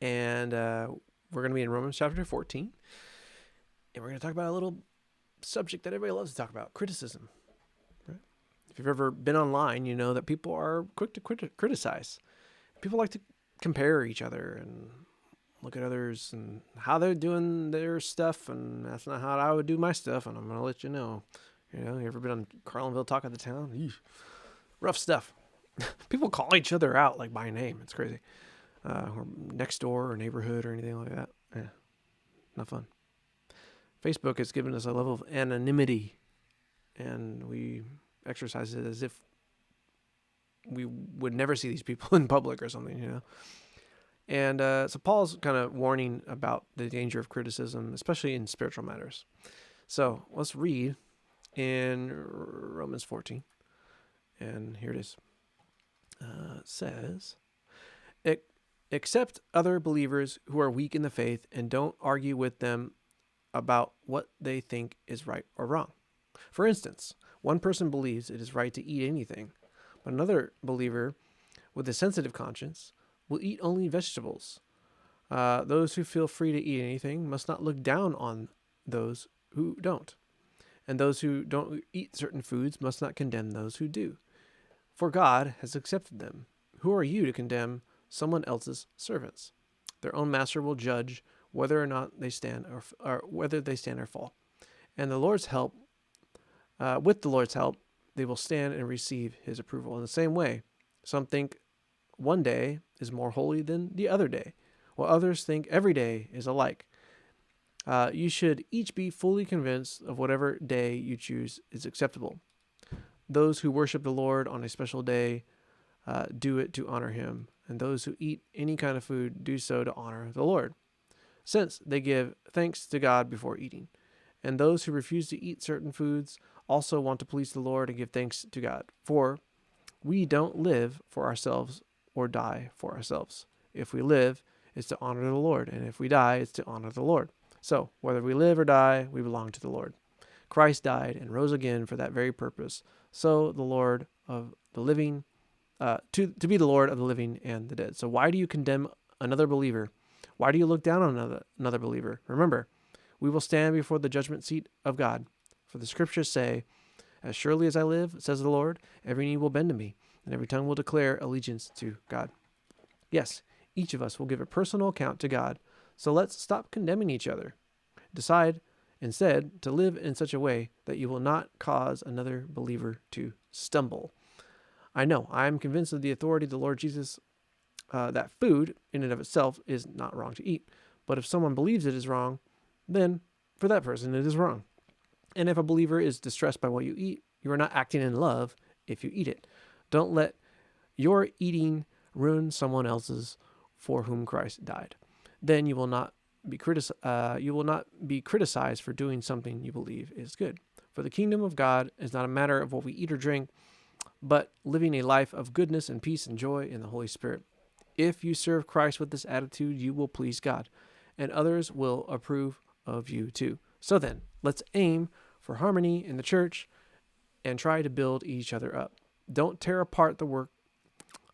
And we're going to be in Romans chapter 14. And we're going to talk about a little subject that everybody loves to talk about, criticism. Right? If you've ever been online, you know that people are quick to criticize. People like to compare each other and look at others and how they're doing their stuff, and that's not how I would do my stuff, and I'm going to let you know. You ever been on Carlinville Talk of the Town? Eesh. Rough stuff. People call each other out like by name. It's crazy. Or next door or neighborhood or anything like that. Yeah, not fun. Facebook has given us a level of anonymity, and we exercise it as if we would never see these people in public or something. And so Paul's kind of warning about the danger of criticism, especially in spiritual matters. So let's read in Romans 14. And here it is. It says, accept other believers who are weak in the faith and don't argue with them about what they think is right or wrong. For instance, one person believes it is right to eat anything, but another believer with a sensitive conscience will eat only vegetables. Those who feel free to eat anything must not look down on those who don't. And those who don't eat certain foods must not condemn those who do. For God has accepted them. Who are you to condemn someone else's servants? Their own master will judge whether or not they stand or whether they stand or fall. And the Lord's help, with the Lord's help, they will stand and receive his approval. In the same way, some think one day is more holy than the other day, while others think every day is alike. You should each be fully convinced of whatever day you choose is acceptable. Those who worship the Lord on a special day do it to honor him, and those who eat any kind of food do so to honor the Lord, since they give thanks to God before eating. And those who refuse to eat certain foods also want to please the Lord and give thanks to God. For we don't live for ourselves or die for ourselves. If we live, it's to honor the Lord, and if we die, it's to honor the Lord. So, whether we live or die, we belong to the Lord. Christ died and rose again for that very purpose, so the Lord of the living, to be the Lord of the living and the dead. So why do you condemn another believer? Why do you look down on another believer? Remember, we will stand before the judgment seat of God. For the scriptures say, as surely as I live, says the Lord, every knee will bend to me, and every tongue will declare allegiance to God. Yes, each of us will give a personal account to God. So let's stop condemning each other. Decide instead to live in such a way that you will not cause another believer to stumble. I know, I am convinced of the authority of the Lord Jesus, that food in and of itself is not wrong to eat. But if someone believes it is wrong, then for that person it is wrong. And if a believer is distressed by what you eat, you are not acting in love if you eat it. Don't let your eating ruin someone else's for whom Christ died. Then you will not be criticized for doing something you believe is good. For the kingdom of God is not a matter of what we eat or drink, but living a life of goodness and peace and joy in the Holy Spirit. If you serve Christ with this attitude, you will please God, and others will approve of you too. So then, let's aim for harmony in the church and try to build each other up. Don't tear apart the work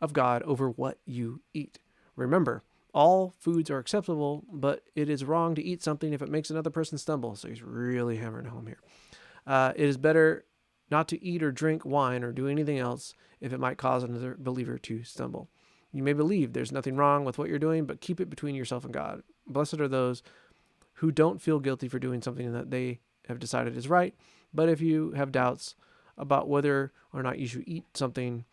of God over what you eat. Remember, all foods are acceptable, but it is wrong to eat something if it makes another person stumble. So he's really hammering home here. It is better not to eat or drink wine or do anything else if it might cause another believer to stumble. You may believe there's nothing wrong with what you're doing, but keep it between yourself and God. Blessed are those who don't feel guilty for doing something that they have decided is right. But if you have doubts about whether or not you should eat something,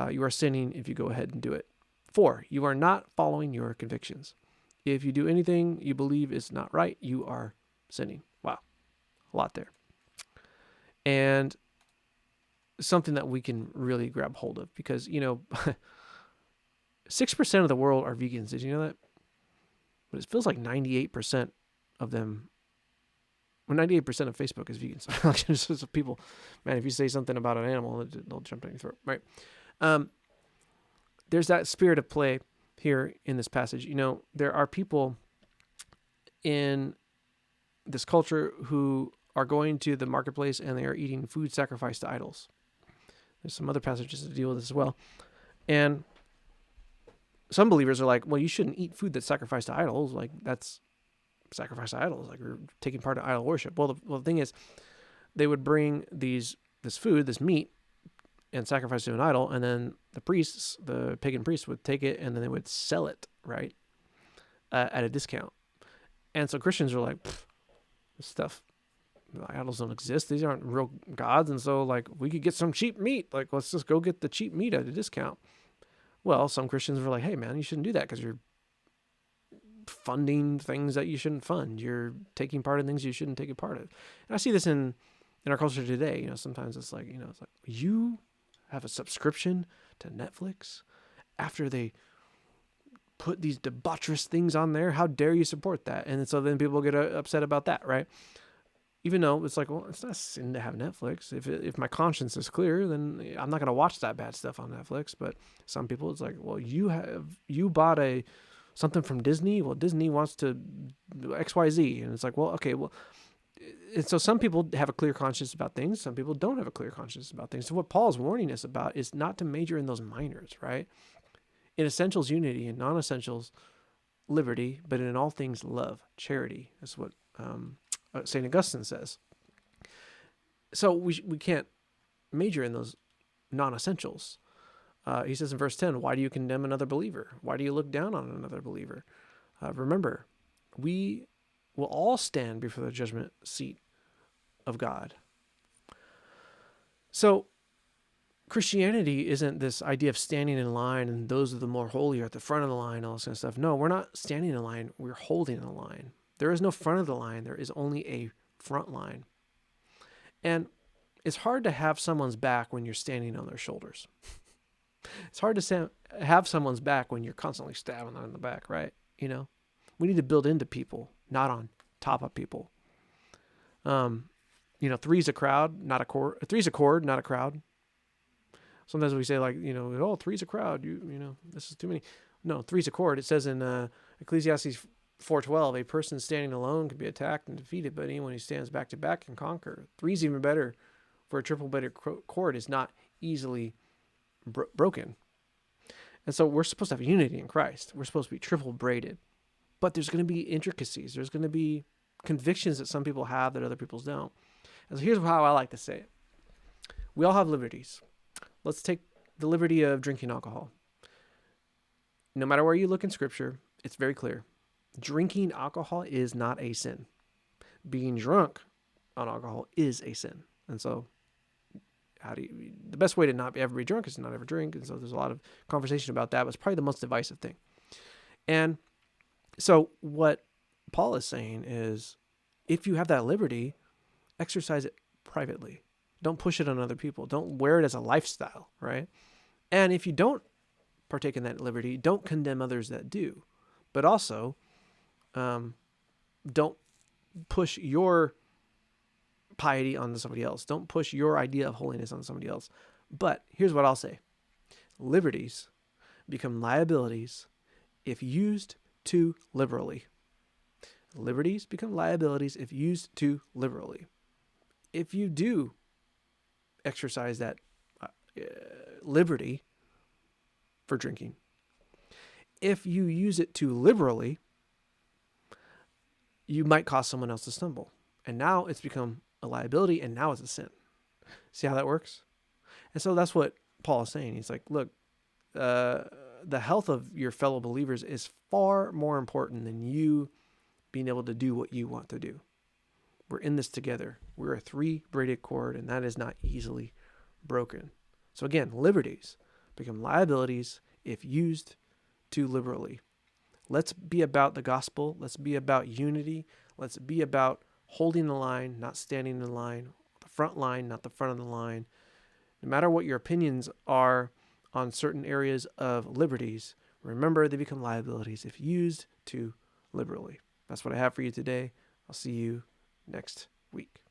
you are sinning if you go ahead and do it. 4, you are not following your convictions. If you do anything you believe is not right, you are sinning. Wow, a lot there. And something that we can really grab hold of because, 6% of the world are vegans. Did you know that? But it feels like 98% of them, 98% of Facebook is vegans. Just people, man, if you say something about an animal, they'll jump down your throat, right? There's that spirit of play here in this passage. There are people in this culture who are going to the marketplace and they are eating food sacrificed to idols. There's some other passages to deal with this as well. And some believers are like, well, you shouldn't eat food that's sacrificed to idols. Like, that's sacrifice to idols. Like, we're taking part in idol worship. Well, the thing is, they would bring this food, this meat, and sacrifice to an idol, and then the priests, the pagan priests, would take it and then they would sell it, right, at a discount. And so Christians are like, this stuff, idols don't exist. These aren't real gods. And so, like, we could get some cheap meat. Like, let's just go get the cheap meat at a discount. Well, some Christians were like, hey, man, you shouldn't do that because you're funding things that you shouldn't fund. You're taking part in things you shouldn't take a part of. And I see this in our culture today. You know, sometimes it's like, it's like, you have a subscription to Netflix after they put these debaucherous things on there. How dare you support that? And so then people get upset about that, right? Even though it's like, well, it's not a sin to have Netflix. If my conscience is clear, then I'm not going to watch that bad stuff on Netflix. But some people, it's like, well, you bought something from Disney. Well, Disney wants to do XYZ. And it's like, well, okay, well, and so some people have a clear conscience about things. Some people don't have a clear conscience about things. So what Paul's warning us about is not to major in those minors, right? In essentials, unity. In non-essentials, liberty. But in all things, love, charity. That's what St. Augustine says. So we can't major in those non-essentials. He says in verse 10, why do you condemn another believer? Why do you look down on another believer? Remember, we will all stand before the judgment seat of God. So Christianity isn't this idea of standing in line and those are the more holy are at the front of the line, all this kind of stuff. No, we're not standing in line. We're holding the line. There is no front of the line. There is only a front line. And it's hard to have someone's back when you're standing on their shoulders. It's hard to have someone's back when you're constantly stabbing them in the back, right? We need to build into people, not on top of people. Three's a crowd, not a chord. Three's a chord, not a crowd. Sometimes we say like, three's a crowd. This is too many. No, three's a chord. It says in Ecclesiastes 4:12, a person standing alone can be attacked and defeated, but anyone who stands back to back can conquer. Three's even better, for a triple-bladed chord is not easily broken. And so we're supposed to have unity in Christ. We're supposed to be triple-braided. But there's going to be intricacies. There's going to be convictions that some people have that other people don't. And so here's how I like to say it. We all have liberties. Let's take the liberty of drinking alcohol. No matter where you look in Scripture, it's very clear. Drinking alcohol is not a sin. Being drunk on alcohol is a sin. And so the best way to not ever be drunk is to not ever drink. And so there's a lot of conversation about that, but it's probably the most divisive thing. And so what Paul is saying is, if you have that liberty, exercise it privately. Don't push it on other people. Don't wear it as a lifestyle, right? And if you don't partake in that liberty, don't condemn others that do. But also, don't push your piety on somebody else. Don't push your idea of holiness on somebody else. But here's what I'll say. Liberties become liabilities if used too liberally. Liberties become liabilities if used too liberally. If you do exercise that liberty for drinking, if you use it too liberally, you might cause someone else to stumble. And now it's become a liability, and now it's a sin. See how that works? And so that's what Paul is saying. He's like, look, the health of your fellow believers is far more important than you being able to do what you want to do. We're in this together. We're a three-braided cord, and that is not easily broken. So again, liberties become liabilities if used too liberally. Let's be about the gospel. Let's be about unity. Let's be about holding the line, not standing in the line, the front line, not the front of the line. No matter what your opinions are on certain areas of liberties, remember they become liabilities if used too liberally. That's what I have for you today. I'll see you next week.